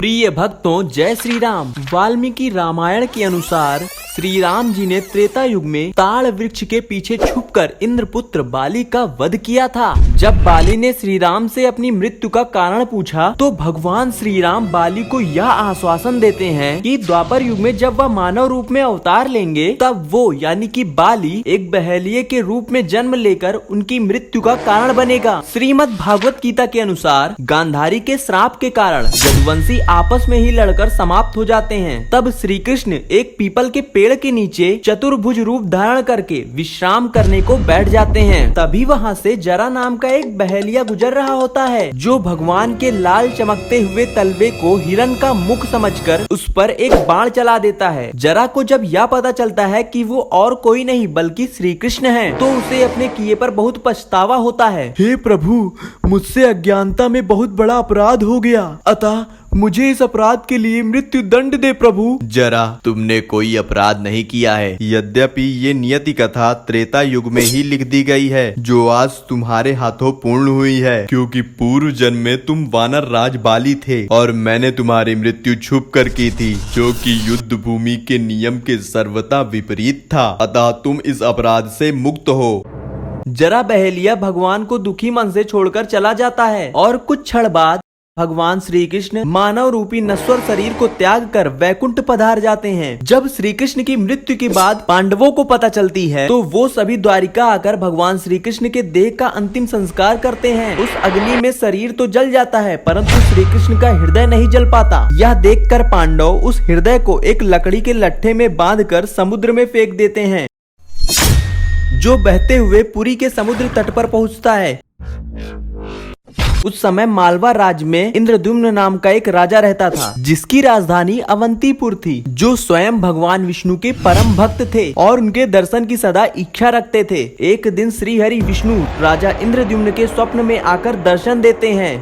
प्रिय भक्तों, जय श्री राम। वाल्मीकि रामायण के अनुसार श्री राम जी ने त्रेता युग में ताड़ वृक्ष के पीछे छुपकर इंद्रपुत्र बाली का वध किया था। जब बाली ने श्री राम से अपनी मृत्यु का कारण पूछा तो भगवान श्री राम बाली को यह आश्वासन देते हैं कि द्वापर युग में जब वह मानव रूप में अवतार लेंगे तब वो यानी कि बाली एक बहेलिये के रूप में जन्म लेकर उनकी मृत्यु का कारण बनेगा। श्रीमद् भागवत गीता के अनुसार गांधारी के श्राप के कारण यदुवंशी आपस में ही लड़कर समाप्त हो जाते हैं। तब श्री कृष्ण एक पीपल के पेड़ के नीचे चतुर्भुज रूप धारण करके विश्राम करने को बैठ जाते हैं। तभी वहाँ से जरा नाम का एक बहेलिया गुजर रहा होता है जो भगवान के लाल चमकते हुए तलवे को हिरण का मुख समझकर उस पर एक बाण चला देता है। जरा को जब यह पता चलता है कि वो और कोई नहीं बल्कि श्री कृष्ण है तो उसे अपने किए पर बहुत पछतावा होता है। हे प्रभु, मुझसे अज्ञानता में बहुत बड़ा अपराध हो गया, अतः मुझे इस अपराध के लिए मृत्यु दंड दे प्रभु। जरा, तुमने कोई अपराध नहीं किया है। यद्यपि ये नियति कथा त्रेता युग में ही लिख दी गई है जो आज तुम्हारे हाथों पूर्ण हुई है, क्योंकि पूर्व जन्म में तुम वानर राज बाली थे और मैंने तुम्हारी मृत्यु छुप कर की थी, जो कि युद्ध भूमि के नियम के सर्वथा विपरीत था। अतः तुम इस अपराध से मुक्त हो। जरा बहेलिया भगवान को दुखी मन से छोड़कर चला जाता है और कुछ क्षण बाद भगवान श्री कृष्ण मानव रूपी नश्वर शरीर को त्याग कर वैकुंठ पधार जाते हैं। जब श्री कृष्ण की मृत्यु के बाद पांडवों को पता चलती है तो वो सभी द्वारिका आकर भगवान श्री कृष्ण के देह का अंतिम संस्कार करते हैं। उस अग्नि में शरीर तो जल जाता है परंतु श्री कृष्ण का हृदय नहीं जल पाता। यह देखकर पांडव उस हृदय को एक लकड़ी के लट्ठे में बांधकर समुद्र में फेंक देते हैं, जो बहते हुए पुरी के समुद्र तट पर पहुंचता है। उस समय मालवा राज्य में इंद्रद्युम्न नाम का एक राजा रहता था जिसकी राजधानी अवंतीपुर थी, जो स्वयं भगवान विष्णु के परम भक्त थे और उनके दर्शन की सदा इच्छा रखते थे। एक दिन श्री हरि विष्णु राजा इंद्रद्युम्न के स्वप्न में आकर दर्शन देते हैं।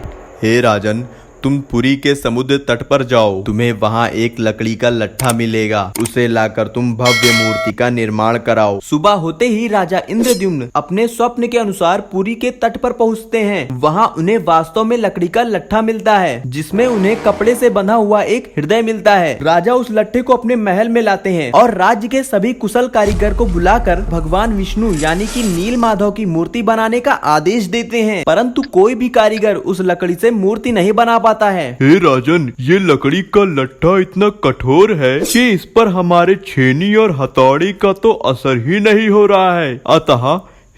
हे राजन, तुम पुरी के समुद्र तट पर जाओ, तुम्हें वहाँ एक लकड़ी का लट्ठा मिलेगा, उसे लाकर तुम भव्य मूर्ति का निर्माण कराओ। सुबह होते ही राजा इंद्रद्युम्न अपने स्वप्न के अनुसार पुरी के तट पर पहुँचते हैं। वहाँ उन्हें वास्तव में लकड़ी का लट्ठा मिलता है जिसमें उन्हें कपड़े से बंधा हुआ एक हृदय मिलता है। राजा उस लट्ठे को अपने महल में लाते हैं और राज्य के सभी कुशल कारीगर को बुलाकर भगवान विष्णु यानी कि नील माधव की मूर्ति बनाने का आदेश देते हैं, परंतु कोई भी कारीगर उस लकड़ी से मूर्ति नहीं बना पाता है। हे राजन, ये लकड़ी का लट्ठा इतना कठोर है कि इस पर हमारे छेनी और हथौड़ी का तो असर ही नहीं हो रहा है, अतः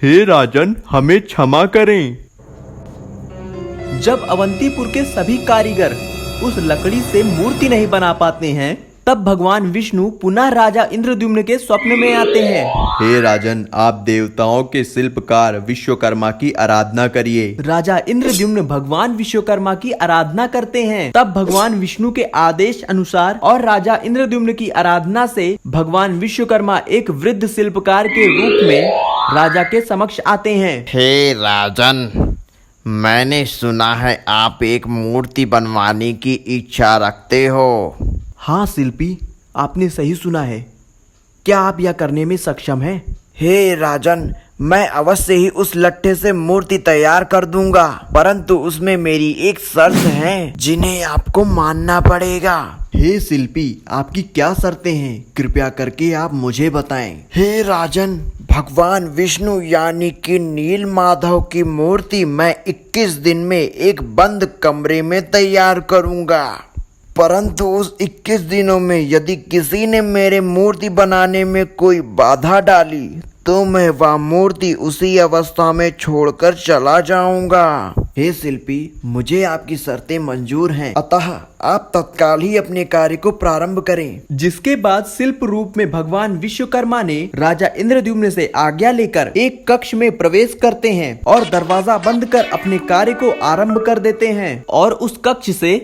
हे राजन हमें क्षमा करें। जब अवंतीपुर के सभी कारीगर उस लकड़ी से मूर्ति नहीं बना पाते हैं तब भगवान विष्णु पुनः राजा इंद्रद्युम्न के स्वप्न में आते हैं। हे राजन, आप देवताओं के शिल्पकार विश्वकर्मा की आराधना करिए। राजा इंद्रद्युम्न भगवान विश्वकर्मा की आराधना करते हैं। तब भगवान विष्णु के आदेश अनुसार और राजा इंद्रद्युम्न की आराधना से भगवान विश्वकर्मा एक वृद्ध शिल्पकार के रूप में राजा के समक्ष आते हैं। हे राजन, मैंने सुना है आप एक मूर्ति बनवाने की इच्छा रखते हो। हाँ शिल्पी, आपने सही सुना है। क्या आप यह करने में सक्षम हैं? हे राजन, मैं अवश्य ही उस लट्ठे से मूर्ति तैयार कर दूंगा, परंतु उसमें मेरी एक शर्त है जिन्हें आपको मानना पड़ेगा। हे शिल्पी, आपकी क्या शर्तें हैं? कृपया करके आप मुझे बताएं। हे राजन, भगवान विष्णु यानी कि नील माधव की मूर्ति मैं 21 दिन में एक बंद कमरे में तैयार करूंगा, परंतु उस 21 दिनों में यदि किसी ने मेरे मूर्ति बनाने में कोई बाधा डाली तो मैं वह मूर्ति उसी अवस्था में छोड़कर चला जाऊंगा। हे शिल्पी, मुझे आपकी शर्तें मंजूर हैं, अतः आप तत्काल ही अपने कार्य को प्रारंभ करें। जिसके बाद शिल्प रूप में भगवान विश्वकर्मा ने राजा इंद्रद्युम्न से आज्ञा लेकर एक कक्ष में प्रवेश करते हैं और दरवाजा बंद कर अपने कार्य को आरंभ कर देते हैं और उस कक्ष से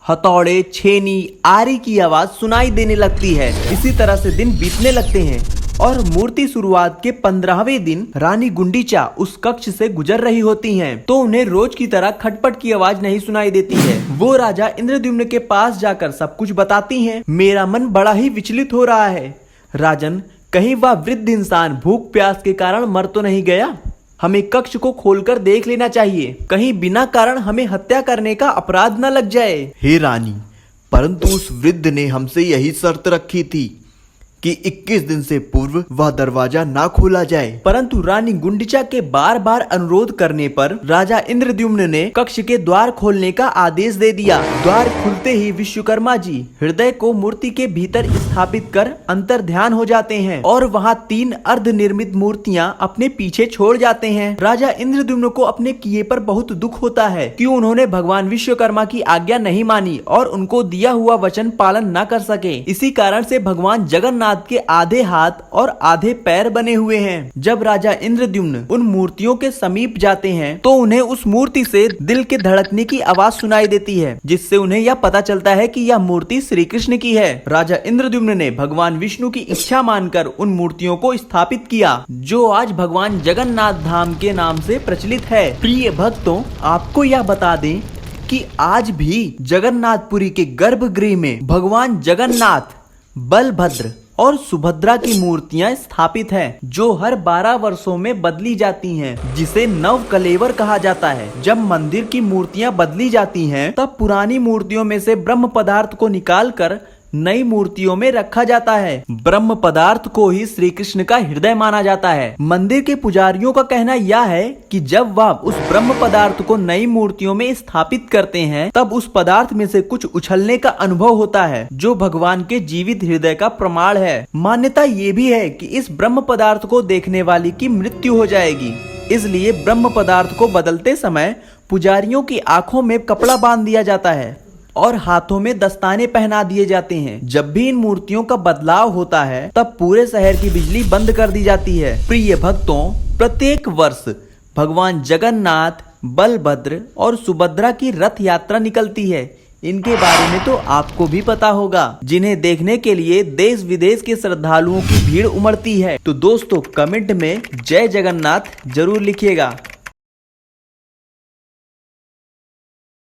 हथौड़े, छेनी, आरी की आवाज सुनाई देने लगती है। इसी तरह से दिन बीतने लगते हैं और मूर्ति शुरुआत के 15वें दिन रानी गुंडीचा उस कक्ष से गुजर रही होती हैं, तो उन्हें रोज की तरह खटपट की आवाज नहीं सुनाई देती है। वो राजा इंद्रद्युम्न के पास जाकर सब कुछ बताती हैं। मेरा मन बड़ा ही विचलित हो रहा है राजन, कहीं वह वृद्ध इंसान भूख प्यास के कारण मर तो नहीं गया? हमें कक्ष को खोलकर देख लेना चाहिए, कहीं बिना कारण हमें हत्या करने का अपराध न लग जाए। हे रानी, परंतु उस वृद्ध ने हमसे यही शर्त रखी थी कि 21 दिन से पूर्व वह दरवाजा ना खोला जाए। परंतु रानी गुंडिचा के बार बार अनुरोध करने पर राजा इंद्रद्युम्न ने कक्ष के द्वार खोलने का आदेश दे दिया। द्वार खुलते ही विश्वकर्मा जी हृदय को मूर्ति के भीतर स्थापित कर अंतर ध्यान हो जाते हैं और वहाँ 3 अर्ध निर्मित मूर्तियाँ अपने पीछे छोड़ जाते हैं। राजा इंद्रद्युम्न को अपने किए पर बहुत दुख होता है कि उन्होंने भगवान विश्वकर्मा की आज्ञा नहीं मानी और उनको दिया हुआ वचन पालन न कर सके। इसी कारण से भगवान जगन्नाथ के आधे हाथ और आधे पैर बने हुए हैं। जब राजा इंद्रद्युम्न उन मूर्तियों के समीप जाते हैं तो उन्हें उस मूर्ति से दिल के धड़कने की आवाज सुनाई देती है, जिससे उन्हें यह पता चलता है कि यह मूर्ति श्री कृष्ण की है। राजा इंद्रद्युम्न ने भगवान विष्णु की इच्छा मानकर उन मूर्तियों को स्थापित किया, जो आज भगवान जगन्नाथ धाम के नाम से प्रचलित है। प्रिय भक्तों, आपको यह बता दें कि आज भी जगन्नाथपुरी के गर्भगृह में भगवान जगन्नाथ, बलभद्र और सुभद्रा की मूर्तियां स्थापित हैं, जो हर 12 वर्षों में बदली जाती हैं, जिसे नव कलेवर कहा जाता है। जब मंदिर की मूर्तियां बदली जाती हैं, तब पुरानी मूर्तियों में से ब्रह्म पदार्थ को निकालकर नई मूर्तियों में रखा जाता है। ब्रह्म पदार्थ को ही श्री कृष्ण का हृदय माना जाता है। मंदिर के पुजारियों का कहना यह है कि जब वह उस ब्रह्म पदार्थ को नई मूर्तियों में स्थापित करते हैं, तब उस पदार्थ में से कुछ उछलने का अनुभव होता है, जो भगवान के जीवित हृदय का प्रमाण है। मान्यता ये भी है कि इस ब्रह्म पदार्थ को देखने वाली की मृत्यु हो जाएगी, इसलिए ब्रह्म पदार्थ को बदलते समय पुजारियों की आंखों में कपड़ा बांध दिया जाता है और हाथों में दस्ताने पहना दिए जाते हैं। जब भी इन मूर्तियों का बदलाव होता है, तब पूरे शहर की बिजली बंद कर दी जाती है। प्रिय भक्तों, प्रत्येक वर्ष भगवान जगन्नाथ, बलभद्र और सुभद्रा की रथ यात्रा निकलती है। इनके बारे में तो आपको भी पता होगा, जिन्हें देखने के लिए देश विदेश के श्रद्धालुओं की भीड़ उमड़ती है। तो दोस्तों, कमेंट में जय जगन्नाथ जरूर लिखिएगा।